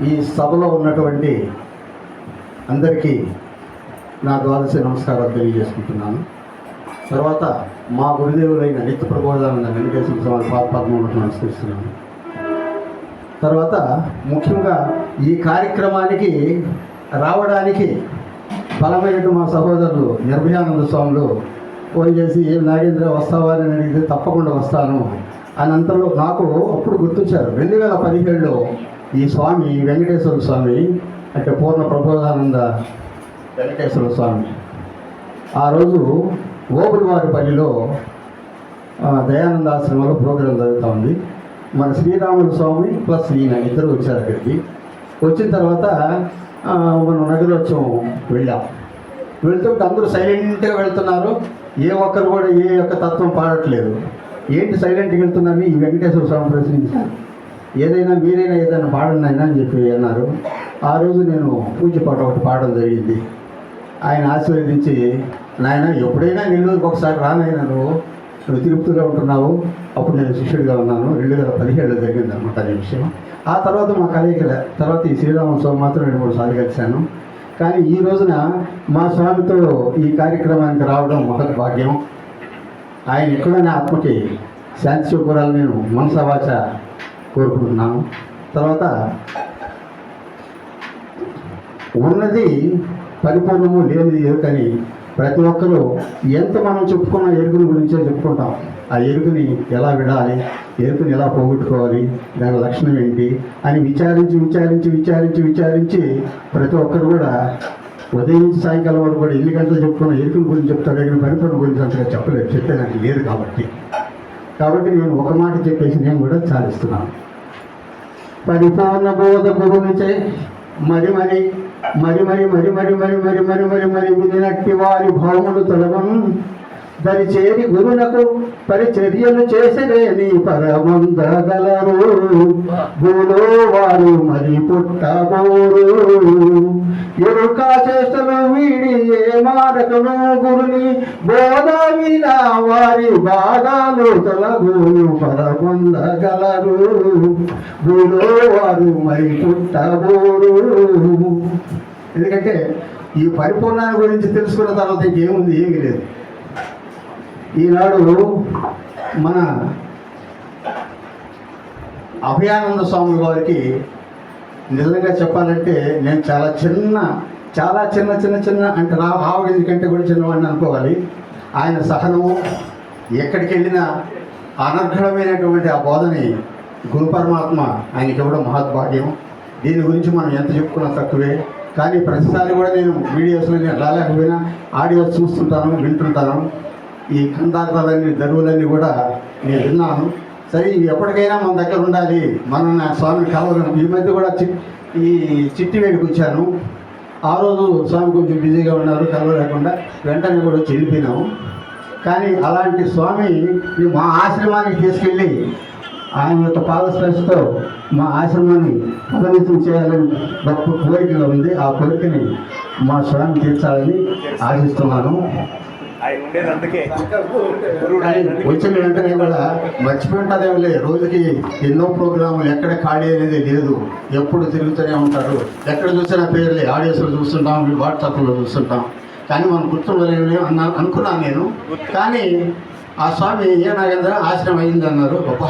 ఈ సభలో ఉన్నటువంటి అందరికీ నా ద్వాదశ నమస్కారాలు తెలియజేసుకుంటున్నాను. తర్వాత మా గురుదేవులైన నిత్య ప్రబోధానంద వెంకటేశ్వర స్వామి పాదపద్మములకు నమస్కరిస్తున్నాను. తర్వాత ముఖ్యంగా ఈ కార్యక్రమానికి రావడానికి బలమైనటువంటి మా సహోదరులు నిర్భయానంద స్వాములు ఫోన్ చేసి ఏం నాగేంద్ర వస్తావా అని అడిగితే తప్పకుండా వస్తాను అని అంతలో నాకు అప్పుడు గుర్తొచ్చారు. 2017లో ఈ స్వామి వెంకటేశ్వర స్వామి అంటే పూర్ణ ప్రబోధానంద వెంకటేశ్వర స్వామి ఆ రోజు ఓబులవారిపల్లిలో దయానంద ఆశ్రమంలో ప్రోగ్రాం జరుగుతూ ఉంది. మన శ్రీరాముల స్వామి ప్లస్ ఈయన ఇద్దరు వచ్చారు అక్కడికి. వచ్చిన తర్వాత మనం నగరోత్సవం వెళ్ళాం. వెళ్తుంటే అందరూ సైలెంట్గా వెళ్తున్నారు. ఏ ఒక్కరు కూడా ఏ యొక్క తత్వం పాడట్లేదు. ఏంటి సైలెంట్గా వెళ్తున్నారని ఈ వెంకటేశ్వర స్వామి ప్రశ్నించారు. మీరైనా ఏదైనా పాడండి అయినా అని చెప్పి అన్నారు. ఆ రోజు నేను పూజ పాట ఒకటి పాడడం జరిగింది. ఆయన ఆశీర్వదించి, నాయన ఎప్పుడైనా నెల్లూరుకి ఒకసారి రానైనా నువ్వు తిరుపతిలో ఉంటున్నావు, అప్పుడు నేను శిష్యుడిగా ఉన్నాను. 2017లో జరిగింది అనమాట అనే విషయం. ఆ తర్వాత మా కలయికల తర్వాత ఈ శ్రీరామ స్వామి మాత్రం 2-3 సార్లు కలిశాను. కానీ ఈ రోజున మా స్వామితో ఈ కార్యక్రమానికి రావడం మహత్ భాగ్యం. ఆయన ఎక్కడైనా ఆత్మకి శాంతి చూపురాలు నేను మనసవాచ కోరుకుంటున్నాను. తర్వాత ఉన్నది పరిపూర్ణము లేనిది ఎరుకని ప్రతి ఒక్కరూ ఎంత మనం చెప్పుకున్న ఎరుకుని గురించే చెప్పుకుంటాం. ఆ ఎరుకుని ఎలా విడాలి, ఎరుకుని ఎలా పోగొట్టుకోవాలి, దాని లక్షణం ఏంటి అని విచారించి విచారించి విచారించి విచారించి ప్రతి ఒక్కరు కూడా ఉదయం సాయంకాలం వరకు కూడా ఎన్ని గంటలు చెప్పుకున్న ఎరుకుని గురించి చెప్తారు కానీ పరిపూర్ణ గురించి అంతగా చెప్పలేదు. చెప్పేదానికి లేదు కాబట్టి నేను ఒక మాట చెప్పేసి నేను కూడా చాలిస్తున్నాను. పరిపూర్ణ బోధ గురునిచే మరి మరి మరి మరి మరి మరి మరి మరి మరి మరి మరి వినినట్టి వారి భావములు తొలగను దరి చేరి గురునకు పరిచర్యలు చేసిరేని పరమందగలరు భూలో వారు మరి పుట్టబోరు ఎరుకా చేష్టలు వీడి ఏ మారకను గురుని బోధ వినా వారి బాధాలు తొలగును పరమందగలరు భూలో వారు మరి పుట్టబోరు. ఎందుకంటే ఈ పరిపూర్ణాన్ని గురించి తెలుసుకున్న తర్వాత ఇంకేముంది, ఏమీ లేదు. ఈనాడు మన అభయానంద స్వామి వారికి నిజంగా చెప్పాలంటే నేను చాలా చిన్న అంటే ఆవగింజ కంటే కూడా చిన్నవాడిని అనుకోవాలి. ఆయన సహనము, ఎక్కడికి వెళ్ళినా అనర్ఘళమైనటువంటి ఆ బోధని గురు పరమాత్మ ఆయనకి ఇవ్వడం మహద్భాగ్యం. దీని గురించి మనం ఎంత చెప్పుకున్నా తక్కువే. కానీ ప్రతిసారి కూడా నేను వీడియోస్లో నేను రాలేకపోయినా ఆడియోస్ చూస్తుంటాను, వింటుంటాను. ఈ కందార్థాలన్నీ దరువులన్నీ కూడా నేను విన్నాను. సరే ఇవి ఎప్పటికైనా మన దగ్గర ఉండాలి, మనం స్వామిని కలవడం. ఈ మధ్య కూడా ఈ చిట్టివేడికి వచ్చాను. ఆ రోజు స్వామి కొంచెం బిజీగా ఉన్నారు, కలవలేకుండా వెంటనే కూడా వెళ్ళిపోయినాము. కానీ అలాంటి స్వామి మా ఆశ్రమానికి తీసుకెళ్ళి ఆయన యొక్క పాదస్పర్శతో మా ఆశ్రమాన్ని అభివృద్ధి చేయాలని గొప్ప కోరికగా ఉంది. ఆ కోరికని మా స్వామి తీర్చాలని ఆశిస్తున్నాను. వచ్చిన వెంటనే కూడా మర్చిపోయింటారేమో లేదు. రోజుకి ఎన్నో ప్రోగ్రాములు, ఎక్కడ ఖాళీ అనేది లేదు. ఎప్పుడు తిరుగుతూనే ఉంటారు. ఎక్కడ చూసినా పేర్లే, ఆడియోస్లో చూస్తుంటాం, వాట్సాప్లో చూస్తుంటాం. కానీ మనం గుర్తుండలేము అనుకున్నాను నేను. కానీ ఆ స్వామి నాగేంద్ర ఆశ్రమం అయింది అన్నారు. గొప్ప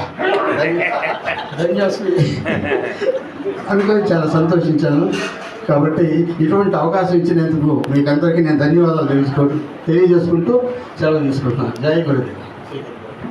ధన్యవాదాలు అనుకొని చాలా సంతోషించాను. కాబట్టి ఇటువంటి అవకాశం ఇచ్చినందుకు మీకు అందరికీ నేను ధన్యవాదాలు తెలియజేసుకుంటూ సెలవు తీసుకుంటున్నాను. జై గురుదేవ్.